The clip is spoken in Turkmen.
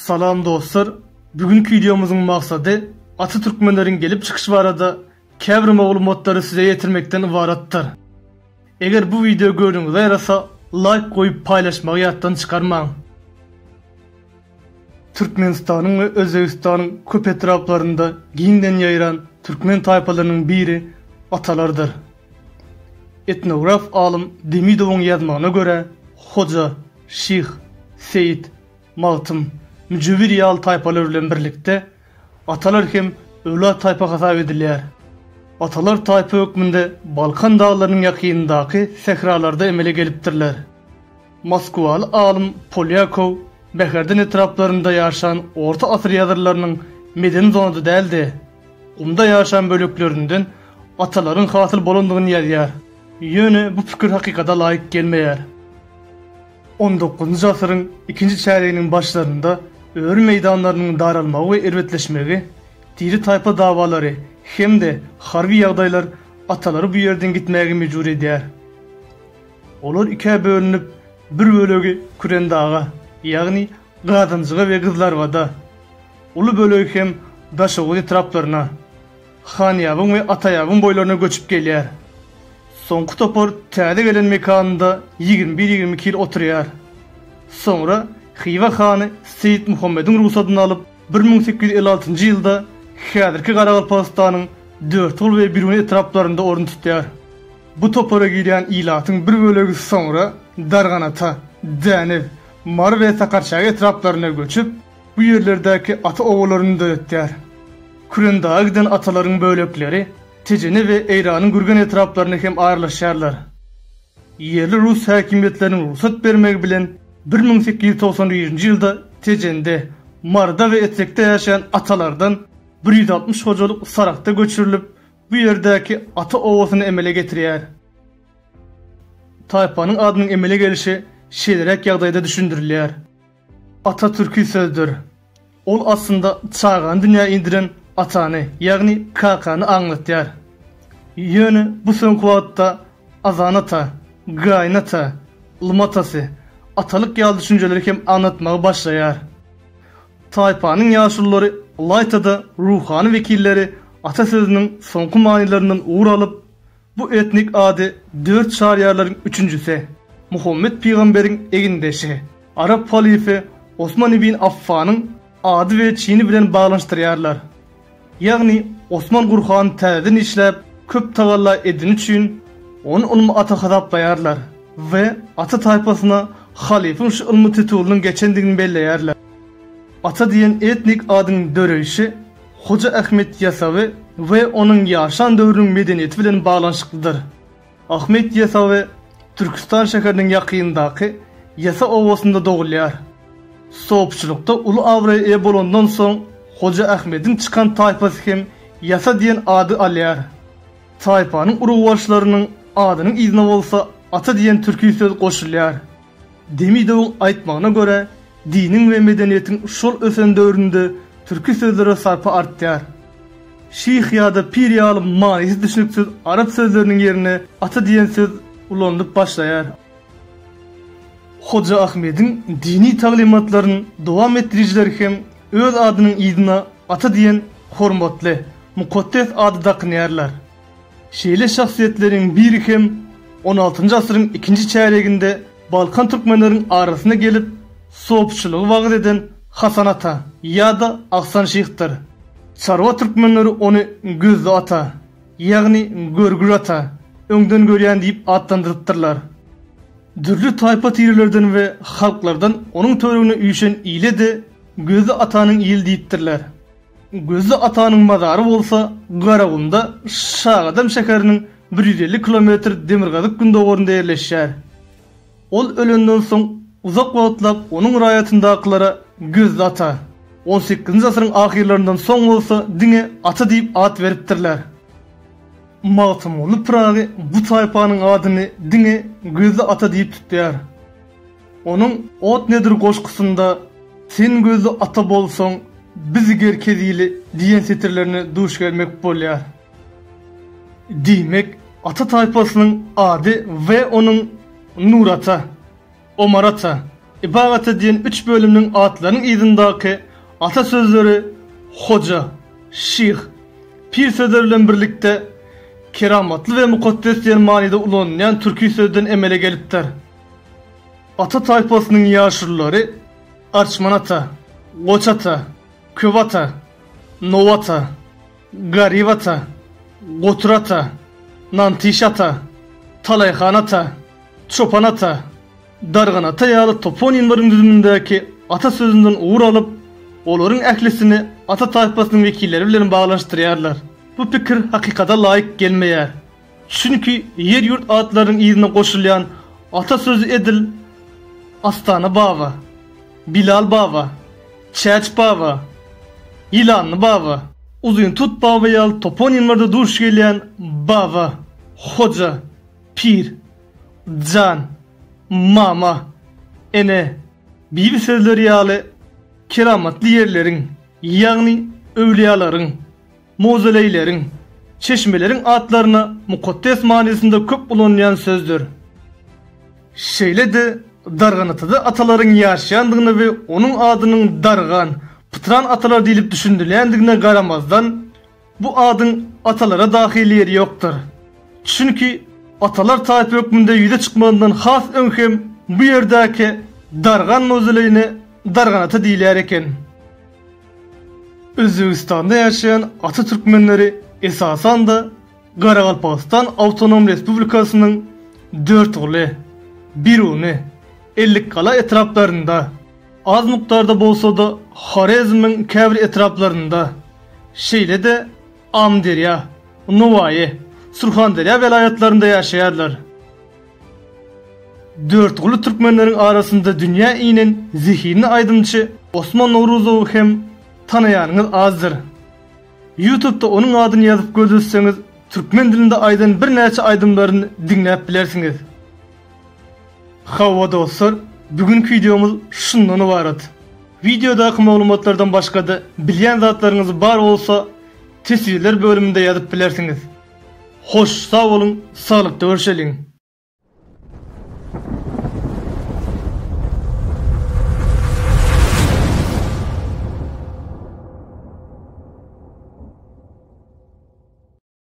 Salam dostlar. Bugünkü videomuzun maksadı Atı Türkmenlerin gelip çıkış barada käbir maglumatları size yetirmekten ibaratdır. Eğer bu video gördüğünüze yarasa like koyup paylaşmayı yattan çıkarmayın. Türkmenistan'ın ve Özbekistan'ın köp etraflarında giyinden yayılan Türkmen tayfalarının biri atalardır. Etnograf alım Demidov'un yazmağına göre Hoca, Şeyh, Seyit, Maltım, Mücevir yal tayfalarıyla birlikte atalar hem öyle tayfa hasap edilýär. Atalar tayfa hükmünde Balkan dağlarının yakınındaki sehralarda emele gelipdirler. Moskvalı alım Polyakov, Beherden etraflarında yaşayan Orta Asır yazarlarının medeni zonada däldi. Umda yaşayan bölüklerinden ataların hasıl bolunduğunu yazýar. Yöne bu fikir hakikata layık gelmeýär. 19. asırın ikinci çeyreğinin başlarında Öğür meydanlarının daralmağı ve ervetleşmeği, diri tayfa davaları hem de harbi yağdaylar ataları bu yerden gitmeye mecbur edýär. Olar ikiye bölünüp bir bölögi Küren dağa, yani Gazyncıga ve Kızlarvada, ulu bölögi hem Daşoğlu etraflarına, Xanyabın ve Atayabın boylarına göçüp gelýär. Soňky topar täze gelen mekanında 21-22 yıl oturýar. Sonra Xiva Xany Seyit Muhammed'in ruhsatyny alıp 1856 ýylda häzirki Garagalpakistanyň 4 ul we 1 etraflarında orun tutýar. Bu topara giren ilatyň bir bölegi sonra Darganata, Dänew, Mar we Sakarçaga etraflaryna göçüp bu ýerlerdäki ata owalaryny döretýär. Küren dağa giden atalaryň bölekleri Tejene ve Eýranyň gürgen etraflaryny hem aýrlaşýarlar. Yerli Rus häkimetleriniň ruhsat bermegi bilen 1891 ýylda Tejende, Marda ve Etrekde ýaşaýan atalardan 160 hojalyk Sarakta göçürilip bu ýerdäki ata owasyny emele getirýär. Taypanyň adynyň emele gelişi şeýlerek ýagdaýda düşündirilýär. Ata türkü sözdür. Ol aslında çağan dünýä indiren atany, ýagny kakany aňlatýar. Ýöne bu soňky wagtda azanata, gaýnata, ilmatasy, atalyk ýaly düşünjeleri hem anlatmagy başlaýar. Taypanyň ýaşullary Laytada ruhany wekilleri ata sözüniň soňky manylaryndan uğur alyp bu etnik ady 4 şaryarlaryň üçüncüsi, Muhammed Peýgamberiň egindeşi, Arap halife Osman ibn Affanyň ady we çini bilen baglanşdyrýarlar. Ýagny Osman Gurhan täzeden işläp köp tagalla edin üçin onu ulmy ata hasaplaýarlar we ata taypasyna halifeň şu ulmy titulunyň geçendigini belleýärler. Ata diýen etnik adyň döreýişi Hoca Ahmet Yasawy we onuň ýaşan döwrüniň medeniýeti bilen baglanşyklydyr. Ahmet Yasawy Türkistan şäheriniň ýakynyndaky Yasa owasynda dogulýar. Soğupçulukta ulu awraya eýe bolandan soň Hoca Ahmet'in çıkan taypası hem Yasa diyen adı alýar. Taypanın urugbaşlarynyň adynyň izine bolsa ata diyen türkü söz goşulýar. Demidow'un aýtmagyna göre diniň we medeniýetiň şol ösen döwründe türkü sözlere sarpy artýar. Şeyh ýa-da pir ýaly manysyz düşünüksiz arap sözleriniň ýerine ata diyen söz ulanyp başlaýar. Hoca Ahmet'in dini taglimatlaryny dowam etdiriciler hem öz adynyň izine ata diyen hormatly, mukaddes ady dakynýarlar. Şeýle şahsiýetleriň biri hem 16. asyryň ikinji çäreginde Balkan türkmenleriň arasyna gelip soğupçulugy wagt eden Hasan ata ýa-da Aksan şeýhdir. Çarwa türkmenleri onu Gözlü ata, ýagny Görgür ata, öňden görýän diýip adlandyrypdyrlar. Dürlü taypa tirilerden we halklardan onun töregine üýşen ile de Gözlü atanyň ýyl diýipdirler. Gözlü atanyň mazary bolsa Garagunda Şagadam şäheriniň 150 kilometr demirgazyk gündogorunda ýerleşýär. Ol ölenden soň uzak wagtlap onuň raýatyndakylara Gözlü ata 18. asyryň ahirlerinden soň bolsa diňe ata diýip ad beripdirler. Maltymly Pragy bu taypanyň adyny diňe Gözlü ata diýip tutýar. Onuň ot nedir goşgusynda sen gözlü ata bolsoň bizi gerkezili diýen setirlerini duş gelmek bolýar. Diýmek ata taypasynyň ady we onuň Nur ata, Omar ata, ibaret ediyen 3 bölümün atlarının izindaki ata sözleri hoca, şeyh, pir sözleriyle birlikte keramatlı ve mukaddes diyen manide ulanlayan türkü sözden emele gelipler. Ata tayfasının yaşırları Arçman ata, Koç ata, Köv ata, Nov ata, Garib ata, Gotur ata, Nantiş ata, Talayhan ata, Çopan ata, Dargan ata ýaly toponimlaryň düzümündäki ata sözünden uğur alıp, olaryň ählisini ata taýpasynyň wekilleri bilen baglaşdyrýarlar. Bu pikir hakykata laýyk gelmeýär. Çünki yer ýurt atlaryň ýerine goşulýan ata sözü edil Astana baba, Bilal baba, Çäç baba, Ýylanly baba, Uzun tut baba ýaly toponimlarda duş gelýän baba, hoja, pir, can, mama, ene, bibi sözleri ýaly keramatly ýerleriň, ýagny öwliyalaryň, mozoleylerin, çeşmelerin atlarına mukaddes manisinde köp ulanýan sözdür. Şeýle de Dargan atada ataların yaşayandygyny ve onun adynyň Dargan, Pıtran atalar diýilip düşündirilýändigine garamazdan bu adın atalara dahil ýeri ýokdur. Çünki atalar taýp hökmünde ýüze çykmagynyň has öňhem bu ýerdäki Dargan mozoleyine Dargan ata diýilýär eken. Özbegistanda ýaşaýan ata türkmenleri esasan da Garagalpakistan Awtonom Respublikasynyň 4 uly, 1 uny, 50 kala etraplarında, az mukdarda bolsa da Хорезмиň käbir etraplarında, şeýle de Amderýa, Nowaýe, Surhanderýa velayatlarında ýaşaýarlar. 4 uly türkmenleriň arasynda dünýä inen zihini aydynçy Osman Nowruzow hem tanaýanyňyz azdyr. YouTube'da onun adyny ýazyp gözleseňiz, türkmen dilinde aýdan bir näçe aýdymlaryny dinläp bilersiňiz. Hawa dostlar, bugünkü videomuz şundan ibaret. Videodaky maglumatlardan başga da bilýän zatlaryňyz bar bolsa, tesirler bölüminde ýazyp bilersiňiz. Hoş, sag bolun, saglykda görüşelim.